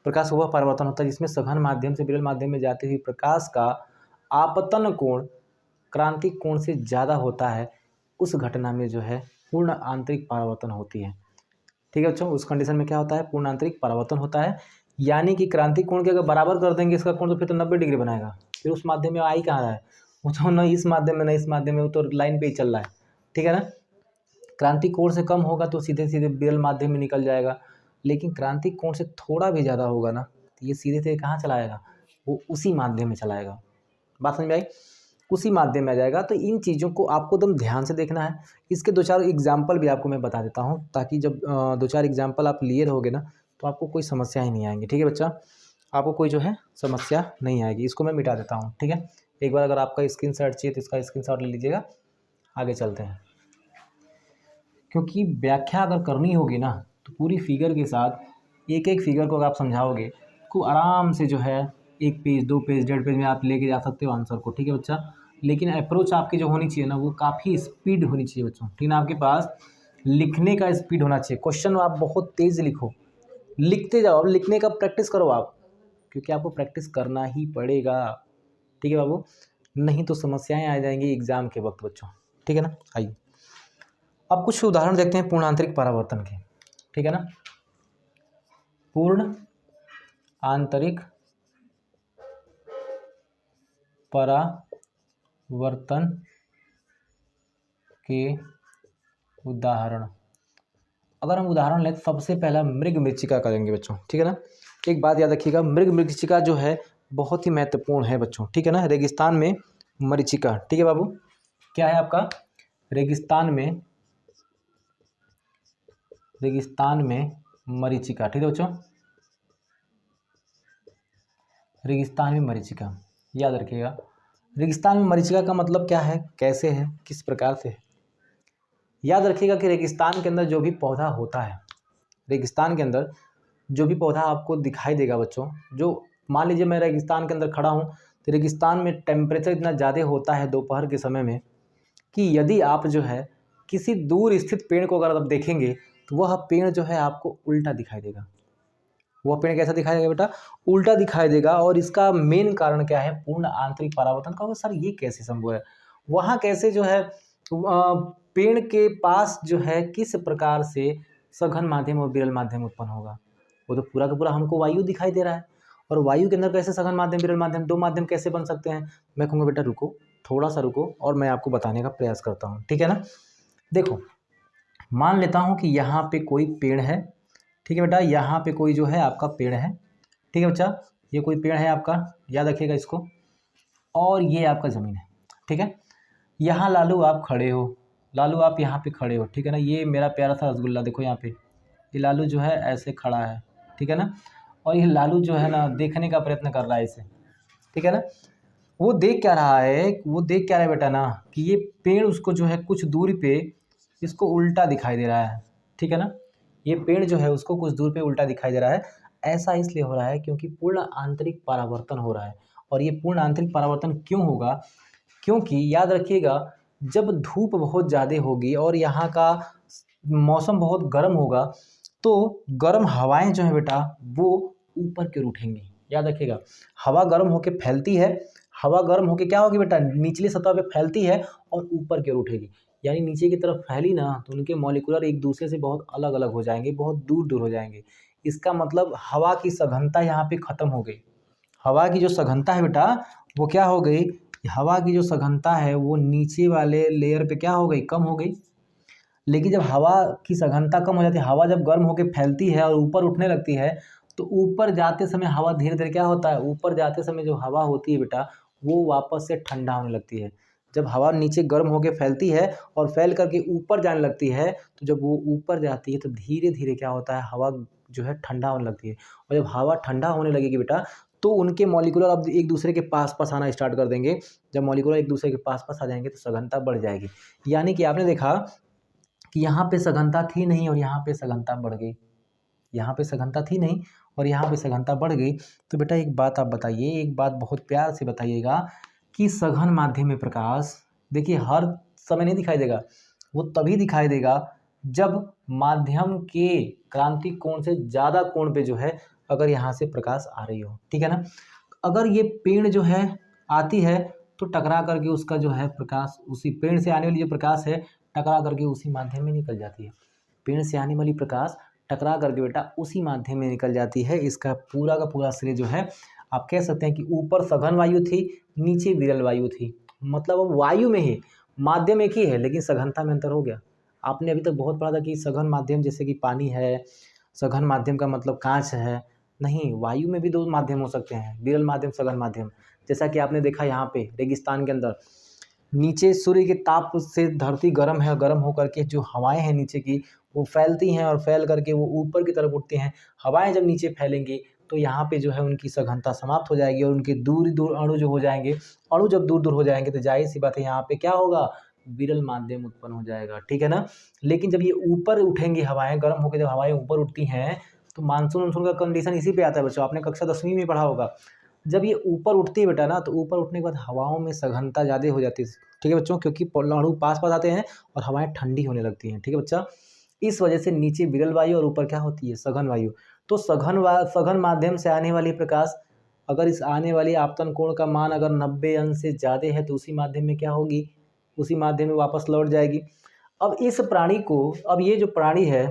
प्रकाश वह परावर्तन होता है जिसमें सघन माध्यम से विरल माध्यम में जाती हुई प्रकाश का आपतन कोण क्रांतिक कोण से ज़्यादा होता है, उस घटना में जो है पूर्ण आंतरिक परावर्तन होती है, ठीक है बच्चों। उस कंडीशन में क्या होता है, पूर्ण आंतरिक परावर्तन होता है, यानी कि क्रांतिक कोण के अगर बराबर कर देंगे इसका कोण तो फिर तो 90 डिग्री बनाएगा। फिर उस माध्यम में आई कहाँ रहा है, वो तो न इस माध्यम में न इस माध्यम में, वो तो लाइन पे ही चल रहा है, ठीक है ना। क्रांतिक कोण से कम होगा तो सीधे सीधे विरल माध्यम में निकल जाएगा, लेकिन क्रांतिक कोण से थोड़ा भी ज़्यादा होगा ना तो ये सीधे सीधे कहाँ चलाएगा, वो उसी माध्यम में चलाएगा। बात समझ में आई, उसी माध्यम में आ जाएगा। तो इन चीज़ों को आपको एकदम ध्यान से देखना है। इसके 2-4 एग्जाम्पल भी आपको मैं बता देता हूँ ताकि जब 2-4 एग्जाम्पल आप लिए रहोगे ना तो आपको कोई समस्या ही नहीं आएंगी, ठीक है बच्चा, आपको कोई जो है समस्या नहीं आएगी। इसको मैं मिटा देता हूँ, ठीक है। एक बार अगर आपका स्क्रीनशॉट चाहिए तो इसका स्क्रीनशॉट ले लीजिएगा, आगे चलते हैं। क्योंकि व्याख्या अगर करनी होगी ना तो पूरी फिगर के साथ एक एक फिगर को अगर आप समझाओगे तो आराम से जो है 1 पेज 2 पेज 1.5 पेज में आप लेके जा सकते हो आंसर को, ठीक है बच्चा। लेकिन अप्रोच आपकी जो होनी चाहिए ना वो काफ़ी स्पीड होनी चाहिए बच्चों, ठीक है ना। आपके पास लिखने का स्पीड होना चाहिए, क्वेश्चन आप बहुत तेज़ लिखो, लिखते जाओ, अब लिखने का प्रैक्टिस करो आप, क्योंकि आपको प्रैक्टिस करना ही पड़ेगा, ठीक है बाबू, नहीं तो समस्याएं आ जाएंगी एग्जाम के वक्त बच्चों, ठीक है ना। आइए अब कुछ उदाहरण देखते हैं पूर्ण आंतरिक परावर्तन के, ठीक है ना। पूर्ण आंतरिक परावर्तन के उदाहरण, अगर हम उदाहरण लें तो सबसे पहला मृग मृच्छिका करेंगे बच्चों, ठीक है ना। एक बात याद रखिएगा, मृग मृच्छिका जो है बहुत ही महत्वपूर्ण है बच्चों, ठीक है ना। रेगिस्तान में मरीचिका, ठीक है बाबू, क्या है आपका, रेगिस्तान में मरीचिका, ठीक है बच्चों, रेगिस्तान में मरीचिका, याद रखिएगा। रेगिस्तान में मरीचिका का मतलब क्या है, कैसे है, किस प्रकार से है, याद रखिएगा कि रेगिस्तान के अंदर जो भी पौधा होता है, रेगिस्तान के अंदर जो भी पौधा आपको दिखाई देगा बच्चों, जो मान लीजिए मैं रेगिस्तान के अंदर खड़ा हूँ, तो रेगिस्तान में टेम्परेचर इतना ज़्यादा होता है दोपहर के समय में कि यदि आप जो है किसी दूर स्थित पेड़ को अगर आप देखेंगे तो वह पेड़ जो है आपको उल्टा दिखाई देगा। वह पेड़ कैसा दिखाई देगा बेटा? उल्टा दिखाई देगा। और इसका मेन कारण क्या है? पूर्ण आंतरिक परावर्तन। कहोगे सर ये कैसे संभव है? वहाँ कैसे जो है पेड़ के पास जो है किस प्रकार से सघन माध्यम और विरल माध्यम उत्पन्न होगा? वो तो पूरा का पूरा हमको वायु दिखाई दे रहा है, और वायु के अंदर कैसे सघन माध्यम विरल माध्यम दो माध्यम कैसे बन सकते हैं? मैं कहूँगा बेटा रुको, थोड़ा सा रुको और मैं आपको बताने का प्रयास करता हूँ, ठीक है ना। देखो, मान लेता हूँ कि यहाँ पे कोई पेड़ है, ठीक है बेटा, यहाँ पे कोई जो है आपका पेड़ है, ठीक है बच्चा, ये कोई पेड़ है आपका, याद रखिएगा इसको, और ये आपका ज़मीन है, ठीक है। यहाँ लालू आप खड़े हो, लालू आप यहाँ पे खड़े हो, ठीक है ना। ये मेरा प्यारा सा रसगुल्ला देखो यहाँ पे, ये लालू जो है ऐसे खड़ा है, ठीक है ना। और ये लालू जो है ना देखने का प्रयत्न कर रहा है इसे, ठीक है ना। वो देख क्या रहा है? वो देख क्या रहा है बेटा ना, कि ये पेड़ उसको जो है कुछ दूरी पे इसको उल्टा दिखाई दे रहा है, ठीक है ना। ये पेड़ जो है उसको कुछ दूर पे उल्टा दिखाई दे रहा है। ऐसा इसलिए हो रहा है क्योंकि पूर्ण आंतरिक परावर्तन हो रहा है। और ये पूर्ण आंतरिक परावर्तन क्यों होगा? क्योंकि याद रखिएगा, जब धूप बहुत ज़्यादा होगी और यहाँ का मौसम बहुत गर्म होगा, तो गर्म हवाएं जो है बेटा वो ऊपर की ओर उठेंगी। याद रखिएगा, हवा गर्म होकर फैलती है, हवा गर्म होकर क्या होगी बेटा? निचली सतह पे फैलती है और ऊपर की ओर उठेगी। यानी नीचे की तरफ फैली ना तो उनके मॉलिक्यूलर एक दूसरे से बहुत अलग अलग हो जाएंगे, बहुत दूर दूर हो जाएंगे। इसका मतलब हवा की सघनता यहाँ पे खत्म हो गई। हवा की जो सघनता है बेटा वो क्या हो गई? हवा की जो सघनता है वो नीचे वाले लेयर पे क्या हो गई? कम हो गई। लेकिन जब हवा की सघनता कम हो जाती है, हवा जब गर्म होकर फैलती है और ऊपर उठने लगती है, तो ऊपर जाते समय हवा धीरे धीरे क्या होता है? ऊपर जाते समय जो हवा होती है बेटा वो वापस से ठंडा होने लगती है। जब हवा नीचे गर्म होकर फैलती है और फैल करके ऊपर जाने लगती है, तो जब वो ऊपर जाती है तो धीरे धीरे क्या होता है? हवा जो है ठंडा होने लगती है। और जब हवा ठंडा होने लगेगी बेटा, तो उनके मॉलिक्यूलर अब एक दूसरे के पास पास आना स्टार्ट कर देंगे। जब मॉलिक्यूलर एक दूसरे के पास पास आ जाएंगे तो सघनता बढ़ जाएगी। यानी कि आपने देखा कि यहाँ पे सघनता थी नहीं और यहाँ पे सघनता बढ़ गई, यहाँ पे सघनता थी नहीं और यहाँ पे सघनता बढ़ गई। तो बेटा एक बात आप बताइए, एक बात बहुत प्यार से बताइएगा कि सघन माध्यम में प्रकाश देखिए हर समय नहीं दिखाई देगा, वो तभी दिखाई देगा जब माध्यम के क्रांतिक कोण से ज़्यादा कोण पे जो है अगर यहाँ से प्रकाश आ रही हो, ठीक है ना। अगर ये पेड़ जो है आती है तो टकरा करके उसका जो है प्रकाश उसी पेड़ से आने वाली जो प्रकाश है टकरा करके उसी माध्यम में निकल जाती है। पेड़ से आने वाली प्रकाश टकरा करके बेटा उसी माध्यम में निकल जाती है। इसका पूरा का पूरा श्रेय जो है आप कह सकते हैं कि ऊपर सघन वायु थी, नीचे विरल वायु थी। मतलब अब वायु में ही माध्यम एक ही है लेकिन सघनता में अंतर हो गया। आपने अभी तक बहुत पढ़ा था कि सघन माध्यम जैसे कि पानी है, सघन माध्यम का मतलब कांच है। नहीं, वायु में भी दो माध्यम हो सकते हैं, विरल माध्यम, सघन माध्यम। जैसा कि आपने देखा यहाँ पे रेगिस्तान के अंदर नीचे सूर्य के ताप से धरती गर्म है, गर्म होकर के जो हवाएं हैं नीचे की वो फैलती हैं और फैल करके वो ऊपर की तरफ उठती हैं। हवाएं जब नीचे फैलेंगी तो यहाँ पे जो है उनकी सघनता समाप्त हो जाएगी और उनके दूर दूर अणु जो हो जाएंगे, अणु जब दूर दूर हो जाएंगे तो जाहिर सी बात है यहाँ पे क्या होगा? विरल माध्यम उत्पन्न हो जाएगा, ठीक है ना। लेकिन जब ये ऊपर उठेंगी हवाएं, गर्म होकर जब हवाएं ऊपर उठती हैं तो मानसून वानसून का कंडीशन इसी पे आता है बच्चों, आपने कक्षा 10वीं में पढ़ा होगा। जब ये ऊपर उठती है बेटा ना तो ऊपर उठने के बाद हवाओं में सघनता ज़्यादा हो जाती है, ठीक है बच्चों, क्योंकि अणु पास पास आते हैं और हवाएं ठंडी होने लगती हैं, ठीक है बच्चा। इस वजह से नीचे विरल वायु और ऊपर क्या होती है? सघन वायु। तो सघन माध्यम से आने वाली प्रकाश अगर इस आने वाली आपतन कोण का मान अगर 90 अंश से ज़्यादा है तो उसी माध्यम में क्या होगी? उसी माध्यम में वापस लौट जाएगी। अब इस प्राणी को, अब ये जो प्राणी है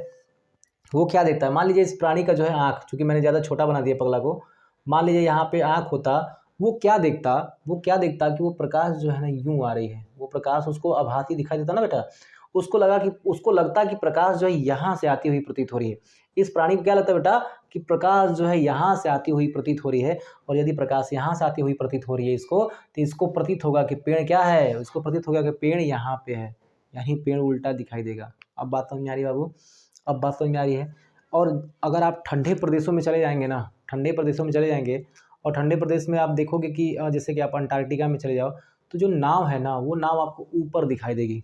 वो क्या देखता है? मान लीजिए इस प्राणी का जो है आँख, चूँकि मैंने ज़्यादा छोटा बना दिया पगला को, मान लीजिए यहाँ पे आँख होता, वो क्या देखता? वो क्या देखता कि वो प्रकाश जो है ना यूँ आ रही है, वो प्रकाश उसको आभासी दिखाई देता ना बेटा, उसको लगता कि प्रकाश जो है यहाँ से आती हुई प्रतीत हो रही है। इस प्राणी को क्या लगता है बेटा? कि प्रकाश जो है यहाँ से आती हुई प्रतीत हो रही है। और यदि प्रकाश यहाँ से आती हुई प्रतीत हो रही है इसको, तो इसको प्रतीत होगा कि पेड़ क्या है? इसको प्रतीत होगा कि पेड़ यहाँ पे है, यहीं पेड़ उल्टा दिखाई देगा। अब बात समझ में आ रही है बाबू? अब बात समझ में आ रही है। और अगर आप ठंडे प्रदेशों में चले जाएंगे ना, ठंडे प्रदेशों में चले जाएंगे और ठंडे प्रदेश में आप देखोगे कि जैसे कि आप अंटार्कटिका में चले जाओ तो जो नाव है ना वो नाव आपको ऊपर दिखाई देगी।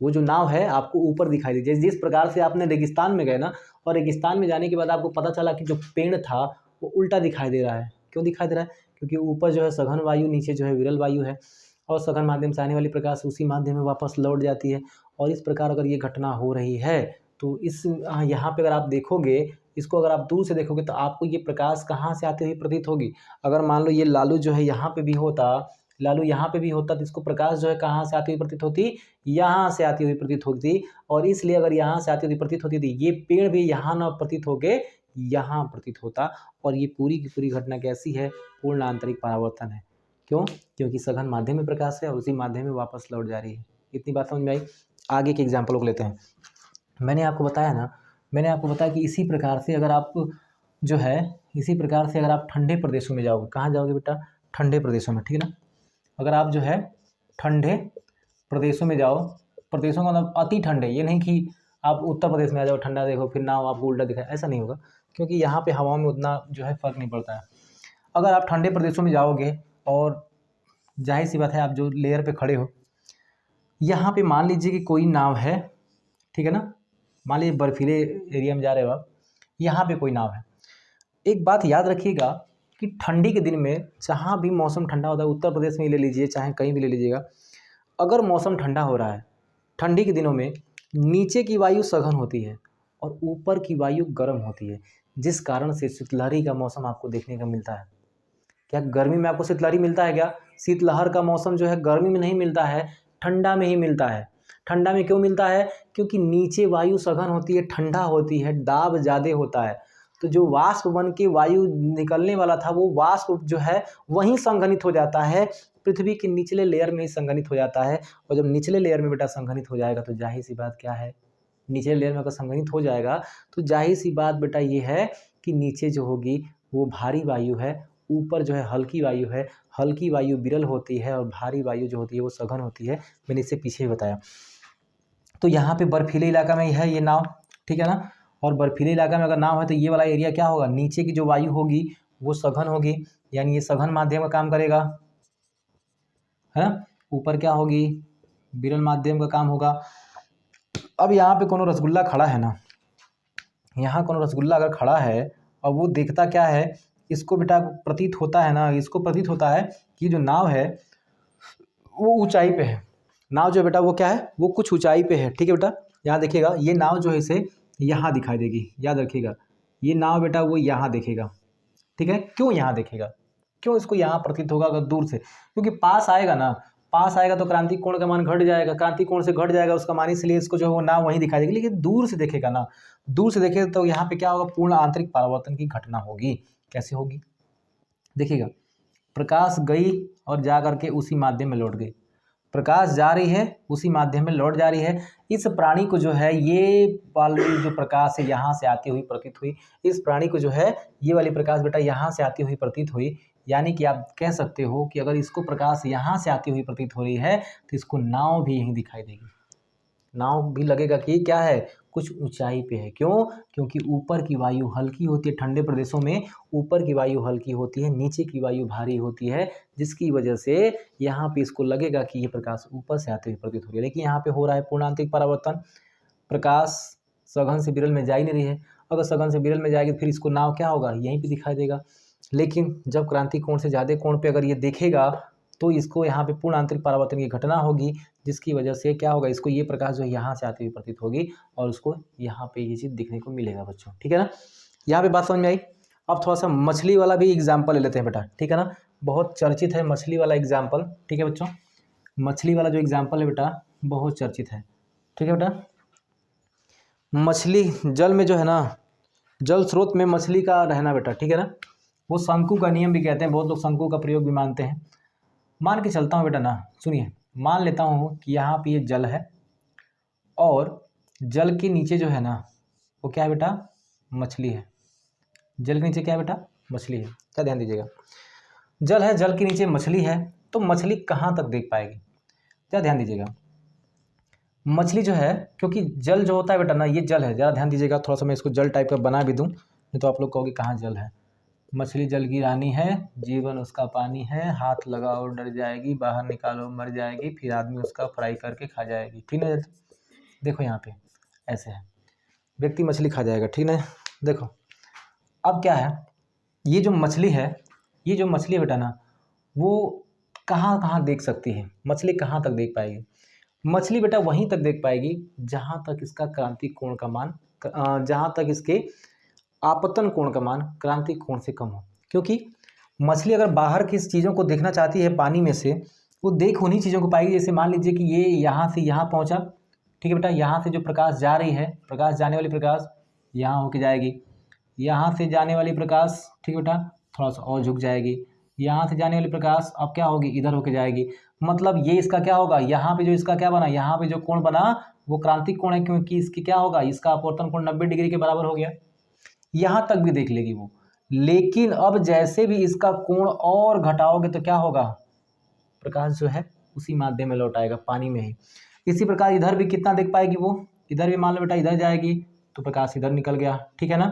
वो जो नाव है आपको ऊपर दिखाई दी। जिस प्रकार से आपने रेगिस्तान में गए ना, और रेगिस्तान में जाने के बाद आपको पता चला कि जो पेड़ था वो उल्टा दिखाई दे रहा है। क्यों दिखाई दे रहा है? क्योंकि ऊपर जो है सघन वायु, नीचे जो है विरल वायु है, और सघन माध्यम से आने वाली प्रकाश उसी माध्यम में वापस लौट जाती है। और इस प्रकार अगर ये घटना हो रही है तो इस यहाँ पे अगर आप देखोगे, इसको अगर आप दूर से देखोगे तो आपको ये प्रकाश कहाँ से आती हुई प्रतीत होगी। अगर मान लो ये लालू जो है यहाँ पे भी होता, लालू यहाँ पे भी होता, तो इसको प्रकाश जो है कहाँ से आती हुई प्रतीत होती? यहाँ से आती हुई प्रतीत होती। और इसलिए अगर यहाँ से आती हुई प्रतीत होती थी, ये पेड़ भी यहाँ न प्रतीत होके यहाँ प्रतीत होता। और ये पूरी की पूरी घटना कैसी है? पूर्ण आंतरिक परावर्तन है। क्यों? क्योंकि सघन माध्यम में प्रकाश है और उसी माध्यम में वापस लौट जा रही है। इतनी बात समझ में आई? आगे के एग्जाम्पलों को लेते हैं। मैंने आपको बताया ना, मैंने आपको बताया कि इसी प्रकार से अगर आप जो है, इसी प्रकार से अगर आप ठंडे प्रदेशों में जाओगे, कहाँ जाओगे बेटा? ठंडे प्रदेशों में, ठीक है ना। अगर आप जो है ठंडे प्रदेशों में जाओ, प्रदेशों का मतलब अति ठंडे, ये नहीं कि आप उत्तर प्रदेश में आ जाओ ठंडा देखो फिर नाव आपको उल्टा दिखाए, ऐसा नहीं होगा, क्योंकि यहाँ पे हवाओं में उतना जो है फ़र्क नहीं पड़ता है। अगर आप ठंडे प्रदेशों में जाओगे और जाहिर सी बात है आप जो लेयर पे खड़े हो, यहाँ पे मान लीजिए कि कोई नाव है, ठीक है ना, मान लीजिए बर्फीले एरिया में जा रहे हो आप, यहाँ पे कोई नाव है। एक बात याद रखिएगा कि ठंडी के दिन में जहाँ भी मौसम ठंडा होता है, उत्तर प्रदेश में ले लीजिए चाहे कहीं भी ले लीजिएगा, अगर मौसम ठंडा हो रहा है ठंडी के दिनों में, नीचे की वायु सघन होती है और ऊपर की वायु गर्म होती है, जिस कारण से शीतलहरी का मौसम आपको देखने को मिलता है। क्या गर्मी में आपको शीतलहरी मिलता है क्या? शीतलहर का मौसम जो है गर्मी में नहीं मिलता है, ठंडा में ही मिलता है। ठंडा में क्यों मिलता है? क्योंकि नीचे वायु सघन होती है, ठंडा होती है, दाब ज़्यादा होता है। तो जो वाष्प बन के वायु निकलने वाला था, वो वाष्प जो है वहीं संघनित हो जाता है, पृथ्वी के निचले लेयर में ही संघनित हो जाता है। और जब निचले लेयर में बेटा संघनित हो जाएगा तो जाहिर सी बात क्या है, निचले लेयर में अगर संघनित हो जाएगा तो जाहिर सी बात बेटा ये है कि नीचे जो होगी वो भारी वायु है, ऊपर जो है हल्की वायु है। हल्की वायु विरल होती है और भारी वायु जो होती है वो सघन होती है। मैंने इससे पीछे ही बताया। तो यहाँ पे बर्फीले इलाका में है ये नाव, ठीक है ना। और बर्फीले इलाका में अगर नाव है तो ये वाला एरिया क्या होगा? नीचे की जो वायु होगी वो सघन होगी, यानी ये सघन माध्यम का काम करेगा, है ना। ऊपर क्या होगी? विरल माध्यम का काम होगा। अब यहाँ पे कोनो रसगुल्ला खड़ा है ना, यहाँ कोनो रसगुल्ला अगर खड़ा है और वो देखता क्या है, इसको बेटा प्रतीत होता है ना, इसको प्रतीत होता है कि जो नाव है वो ऊंचाई पे है। नाव जो बेटा वो क्या है? वो कुछ ऊंचाई पे है, ठीक है बेटा। यहाँ देखिएगा ये नाव जो है इसे यहाँ दिखाई देगी, याद रखिएगा। ये नाव बेटा वो यहाँ देखेगा, ठीक है। क्यों यहाँ देखेगा? क्यों इसको यहाँ प्रतीत होगा अगर दूर से? क्योंकि पास आएगा ना, पास आएगा तो क्रांतिक कोण का मान घट जाएगा, क्रांतिक कोण से घट जाएगा उसका मान, इसलिए इसको जो है वो नाव वहीं दिखाई देगी। लेकिन दूर से देखेगा ना, दूर से देखेगा तो यहाँ पे क्या होगा? पूर्ण आंतरिक परावर्तन की घटना होगी। कैसे होगी? देखिएगा, प्रकाश गई और जा करके उसी माध्यम में लौट गई, प्रकाश जा रही है उसी माध्यम में लौट जा रही है। इस प्राणी को जो है ये वाली जो प्रकाश है यहाँ से आती हुई प्रतीत हुई, इस प्राणी को जो है ये वाली प्रकाश बेटा यहाँ से आती हुई प्रतीत हुई। यानी कि आप कह सकते हो कि अगर इसको प्रकाश यहाँ से आती हुई प्रतीत हो रही है तो इसको नाव भी यहीं दिखाई देगी। नाव भी लगेगा कि क्या है? कुछ ऊंचाई पे है। क्यों? क्योंकि ऊपर की वायु हल्की होती है, ठंडे प्रदेशों में ऊपर की वायु हल्की होती है, नीचे की वायु भारी होती है, जिसकी वजह से यहाँ पे इसको लगेगा कि ये प्रकाश ऊपर से आते हुए प्रतीत हो रही है। लेकिन यहाँ पे हो रहा है पूर्णांतिक परावर्तन, प्रकाश सघन से विरल में जा ही नहीं रही है। अगर सघन से विरल में जाएगी फिर इसको नाव क्या होगा? यहीं पर दिखाई देगा। लेकिन जब क्रांतिक कोण से ज़्यादा कोण पर अगर ये देखेगा तो इसको यहाँ पे पूर्ण आंतरिक परावर्तन की घटना होगी, जिसकी वजह से क्या होगा? इसको ये प्रकाश जो है यहाँ से आती हुई प्रतीत होगी और उसको यहाँ पे ये चीज़ दिखने को मिलेगा बच्चों, ठीक है ना। यहाँ पे बात समझ में आई। अब थोड़ा सा मछली वाला भी एग्जाम्पल ले लेते हैं बेटा, ठीक है ना। बहुत चर्चित है मछली वाला एग्जाम्पल, ठीक है बच्चों। मछली वाला जो एग्जाम्पल है बेटा बहुत चर्चित है, ठीक है बेटा। मछली जल में जो है ना, जल स्रोत में मछली का रहना बेटा, ठीक है ना, वो शंकु का नियम भी कहते हैं, बहुत लोग शंकु का प्रयोग भी मानते हैं। मान के चलता हूँ बेटा ना, सुनिए, मान लेता हूँ कि यहाँ पे ये जल है और जल के नीचे जो है ना वो क्या है बेटा? मछली है। जल के नीचे क्या है बेटा? मछली है। क्या ध्यान दीजिएगा, जल है, जल के नीचे मछली है, तो मछली कहाँ तक देख पाएगी? क्या ध्यान दीजिएगा, मछली जो है, क्योंकि जल जो होता है बेटा ना, ये जल है, ज़रा ध्यान दीजिएगा। थोड़ा सा मैं इसको जल टाइप का बना भी दूँ नहीं तो आप लोग कहोगे कहाँ जल है। मछली जल की रानी है, जीवन उसका पानी है, हाथ लगाओ डर जाएगी, बाहर निकालो मर जाएगी, फिर आदमी उसका फ्राई करके खा जाएगी, ठीक है। देखो यहाँ पे ऐसे है, व्यक्ति मछली खा जाएगा, ठीक ना। देखो अब क्या है, ये जो मछली है, ये जो मछली बेटा ना, वो कहाँ कहाँ देख सकती है, मछली कहाँ तक देख पाएगी? मछली बेटा वहीं तक देख पाएगी जहाँ तक इसका क्रांतिक कोण का मान जहाँ तक इसके आपतन कोण का मान क्रांतिक कोण से कम हो। क्योंकि मछली अगर बाहर की चीज़ों को देखना चाहती है पानी में से, वो देख उन्हीं चीज़ों को पाएगी। जैसे मान लीजिए कि ये यहाँ से यहाँ पहुँचा, ठीक है बेटा, यहाँ से जो प्रकाश जा रही है, प्रकाश जाने वाली प्रकाश यहाँ होके जाएगी, यहाँ से जाने वाली प्रकाश, ठीक है बेटा, थोड़ा सा और झुक जाएगी, यहाँ से जाने वाली प्रकाश अब क्या होगी, इधर होके जाएगी। मतलब ये इसका क्या होगा, यहाँ पे जो इसका क्या बना, यहाँ पे जो कोण बना वो क्रांतिक कोण है, क्योंकि इसकी क्या होगा, इसका अपवर्तन कोण 90 डिग्री के बराबर हो गया। यहाँ तक भी देख लेगी वो। लेकिन अब जैसे भी इसका कोण और घटाओगे तो क्या होगा, प्रकाश जो है उसी माध्यम में लौट आएगा, पानी में ही। इसी प्रकार इधर भी कितना देख पाएगी वो, इधर भी मान लो बेटा इधर जाएगी तो प्रकाश इधर निकल गया, ठीक है ना।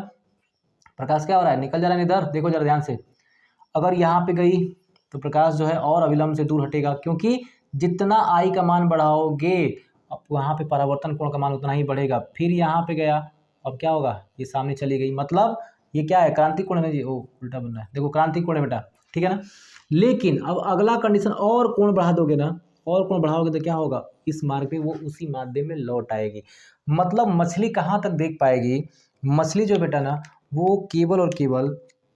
प्रकाश क्या हो रहा है, निकल जा रहा है इधर। देखो जरा ध्यान से, अगर यहाँ पे गई तो प्रकाश जो है और अविलंब से दूर हटेगा, क्योंकि जितना आई का मान बढ़ाओगे अब वहाँ पे परावर्तन कोण का मान उतना ही बढ़ेगा। फिर यहाँ पे गया, अब क्या होगा, ये सामने चली गई, मतलब ये क्या है, क्रांतिक कोण है जी, ओ उल्टा बन रहा है, देखो क्रांतिक कोण है बेटा, ठीक है ना। लेकिन अब अगला कंडीशन, और कोण बढ़ा दोगे ना, और कोण बढ़ाओगे तो क्या होगा, इस मार्ग पे वो उसी माध्यम में लौट आएगी। मतलब मछली कहाँ तक देख पाएगी, मछली जो बेटा ना वो केवल और केवल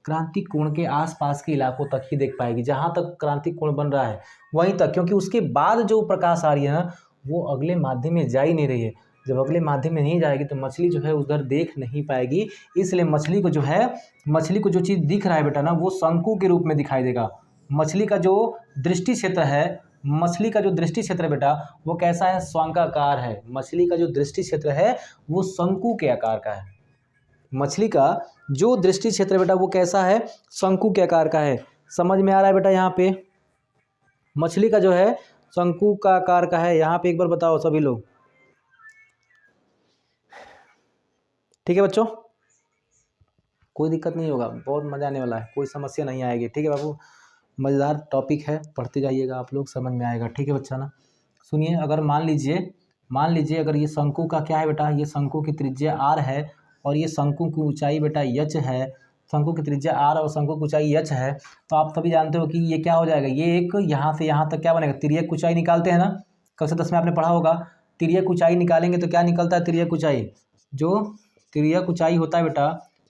क्रांतिक कोण के आसपास के इलाकों तक ही देख पाएगी, जहाँ तक क्रांतिक कोण बन रहा है वहीं तक, क्योंकि उसके बाद जो प्रकाश आ रही है ना वो अगले माध्यम में जा ही नहीं रही है। जब अगले माध्यम में नहीं जाएगी तो मछली जो है उधर देख नहीं पाएगी। इसलिए मछली को जो है, मछली को जो चीज़ दिख रहा है बेटा ना वो शंकु के रूप में दिखाई देगा। मछली का जो दृष्टि क्षेत्र है, मछली का जो दृष्टि क्षेत्र है बेटा वो कैसा है, शंक्वाकार है। मछली का जो दृष्टि क्षेत्र है वो शंकु के आकार का है। मछली का जो दृष्टि क्षेत्र है बेटा वो कैसा है, शंकु के आकार का है। समझ में आ रहा है बेटा, यहाँ पे मछली का जो है शंकु का आकार का है। यहाँ पे एक बार बताओ सभी लोग, ठीक है बच्चों, कोई दिक्कत नहीं होगा, बहुत मजा आने वाला है, कोई समस्या नहीं आएगी, ठीक है बाबू। मज़ेदार टॉपिक है, पढ़ते जाइएगा आप लोग, समझ में आएगा, ठीक है बच्चा ना। सुनिए, अगर मान लीजिए अगर ये शंकु का क्या है बेटा, ये शंकु की त्रिज्या r है और ये शंकु की ऊंचाई बेटा h है। शंकु की त्रिज्या r और शंकु की ऊंचाई h है, तो आप सभी जानते हो कि ये क्या हो जाएगा, ये एक यहाँ से यहाँ तक क्या बनेगा, तिर्यक ऊंचाई निकालते हैं ना, कक्षा 10 में आपने पढ़ा होगा। तिर्यक ऊंचाई निकालेंगे तो क्या निकलता है, तिर्यक ऊंचाई, जो तिर्यक ऊंचाई होता है बेटा,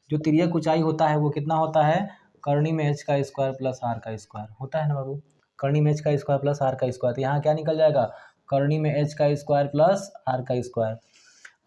जो तिर्यक ऊंचाई होता है वो कितना होता है, कर्णी में h का स्क्वायर प्लस r का स्क्वायर होता है ना बाबू, कर्णी में h का स्क्वायर प्लस r का स्क्वायर। तो यहाँ क्या निकल जाएगा, कर्णी में h का स्क्वायर प्लस r का स्क्वायर।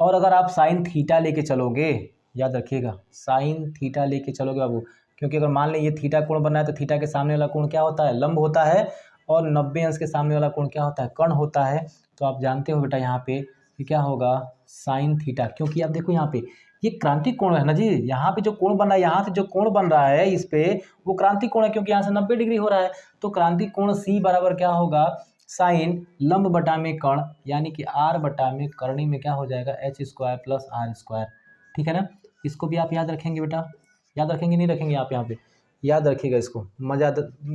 और अगर आप साइन थीटा लेके चलोगे, याद रखिएगा साइन थीटा लेके चलोगे बाबू, क्योंकि अगर मान लें ये थीटा कोण बना है तो थीटा के सामने वाला कोण क्या होता है, लंब होता है, और 90 अंश के सामने वाला कोण क्या होता है, कर्ण होता है। तो आप जानते हो बेटा यहाँ पे कि क्या होगा, साइन थीटा, क्योंकि आप देखो यहाँ पे ये क्रांतिक कोण है ना जी, यहाँ पे जो कोण बन रहा है, यहाँ से जो कोण बन रहा है इस पे वो क्रांतिक कोण है, क्योंकि यहाँ से 90 डिग्री हो रहा है। तो क्रांतिक कोण C बराबर क्या होगा, साइन लंब बटा में कर्ण, यानी कि r बटा में कर्णी में क्या हो जाएगा, h square plus r square, ठीक है ना। इसको भी आप याद रखेंगे बेटा, याद रखेंगे नहीं रखेंगे आप, यहाँ पे याद रखिएगा, इसको मजा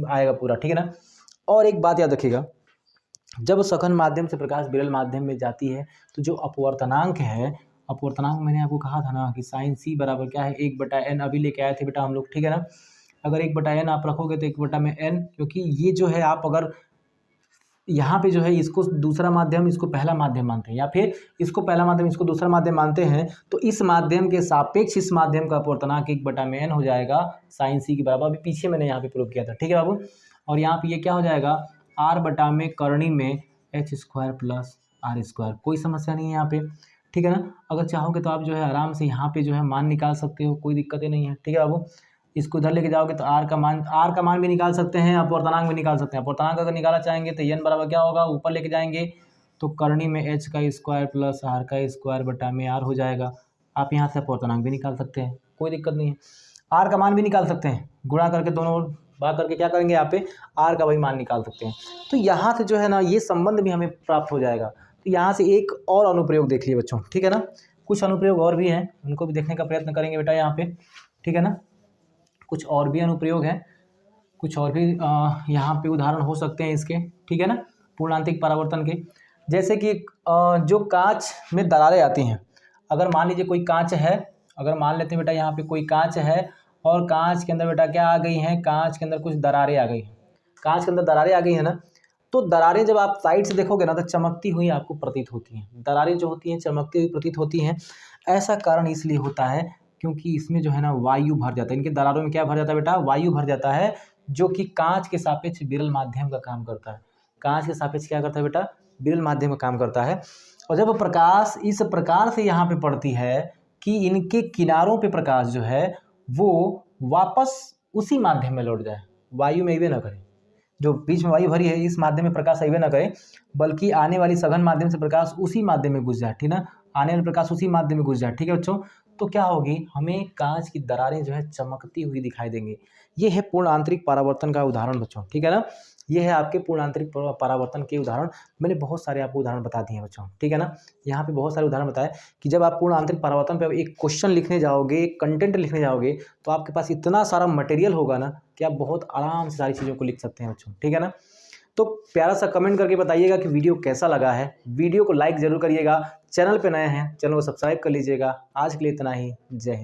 आएगा पूरा, ठीक है ना। और एक बात याद रखिएगा, जब सघन माध्यम से प्रकाश विरल माध्यम में जाती है तो जो अपवर्तनांक है, अपवर्तनांक मैंने आपको कहा था ना कि साइन C बराबर क्या है, 1/n, अभी लेके आए थे बेटा हम लोग, ठीक है ना। अगर 1/n आप रखोगे तो 1/n, क्योंकि ये जो है आप अगर यहाँ पे जो है इसको दूसरा माध्यम, इसको पहला माध्यम मानते हैं, या फिर इसको पहला माध्यम इसको दूसरा माध्यम मानते हैं, तो इस माध्यम के सापेक्ष इस माध्यम का अपवर्तनांक 1/n हो जाएगा साइन C के बराबर। अभी पीछे मैंने यहाँ पे प्रूव किया था, ठीक है बाबू। और यहाँ पे ये क्या हो जाएगा, r बटा में कर्णी में h square plus r square, कोई समस्या नहीं है यहाँ पे, ठीक है ना। अगर चाहोगे तो आप जो है आराम से यहाँ पे जो है मान निकाल सकते हो, कोई दिक्कत ही नहीं है, ठीक है बाबू। इसको इधर लेके जाओगे तो r का मान भी निकाल सकते हैं, अपवर्तनांक भी निकाल सकते हैं। अपवर्तनांक अगर निकालना चाहेंगे तो n बराबर क्या होगा, ऊपर लेके जाएंगे तो कर्णी में h का स्क्वायर प्लस r का स्क्वायर बटा में r हो जाएगा। आप यहाँ से अपवर्तनांक भी निकाल सकते हैं, कोई दिक्कत नहीं है। r का मान भी निकाल सकते हैं, गुणा करके दोनों बात करके क्या करेंगे, यहाँ पे r का वही मान निकाल सकते हैं। तो यहाँ से जो है ना ये संबंध भी हमें प्राप्त हो जाएगा। तो यहाँ से एक और अनुप्रयोग देख लिए बच्चों, ठीक है ना। कुछ अनुप्रयोग और भी हैं, उनको भी देखने का प्रयत्न करेंगे बेटा यहाँ पे, ठीक है ना। कुछ और भी अनुप्रयोग हैं, कुछ और भी यहाँ पे उदाहरण हो सकते हैं इसके, ठीक है ना, पूर्णांतिक परावर्तन के। जैसे कि जो कांच में दरारें आती हैं, अगर मान लीजिए कोई कांच है, अगर मान लेते हैं बेटा यहाँ पे कोई कांच है और कांच के अंदर बेटा क्या आ गई हैं, कांच के अंदर कुछ दरारें आ गई हैं, कांच के अंदर दरारें आ गई हैं ना, तो दरारें जब आप साइड से देखोगे ना तो चमकती हुई आपको प्रतीत होती हैं। दरारें जो होती हैं चमकती हुई प्रतीत होती हैं। ऐसा कारण इसलिए होता है क्योंकि इसमें जो है ना वायु भर जाता है। इनके दरारों में क्या भर जाता है बेटा? वायु भर जाता है, जो कि कांच के सापेक्ष विरल माध्यम का काम करता है। कांच के सापेक्ष क्या करता है बेटा? विरल माध्यम का काम करता है। और जब प्रकाश इस प्रकार से यहाँ पे पड़ती है कि इनके किनारों पे प्रकाश जो है वो वापस उसी माध्यम में लौट जाए, वायु में अइबे न करे, जो बीच में वायु भरी है इस माध्यम में प्रकाश अइबे न करे, बल्कि आने वाली सघन माध्यम से प्रकाश उसी माध्यम में घुस जाए, ठीक ना, आने वाले प्रकाश उसी माध्यम में घुस जाए, ठीक है बच्चों। तो क्या होगी, हमें कांच की दरारें जो है चमकती हुई दिखाई देंगी। ये है पूर्ण आंतरिक परावर्तन का उदाहरण बच्चों, ठीक है ना। ये है आपके पूर्ण आंतरिक परावर्तन के उदाहरण। मैंने बहुत सारे आपको उदाहरण बता दिए हैं बच्चों, ठीक है ना। यहाँ पे बहुत सारे उदाहरण बताए कि जब आप पूर्ण आंतरिक परावर्तन पे एक क्वेश्चन लिखने जाओगे, एक कंटेंट लिखने जाओगे, तो आपके पास इतना सारा मटेरियल होगा ना कि आप बहुत आराम से सारी चीज़ों को लिख सकते हैं बच्चों, ठीक है ना। तो प्यारा सा कमेंट करके बताइएगा कि वीडियो कैसा लगा है। वीडियो को लाइक ज़रूर करिएगा, चैनल पे नए हैं चैनल को सब्सक्राइब कर लीजिएगा। आज के लिए इतना ही, जय हिंद।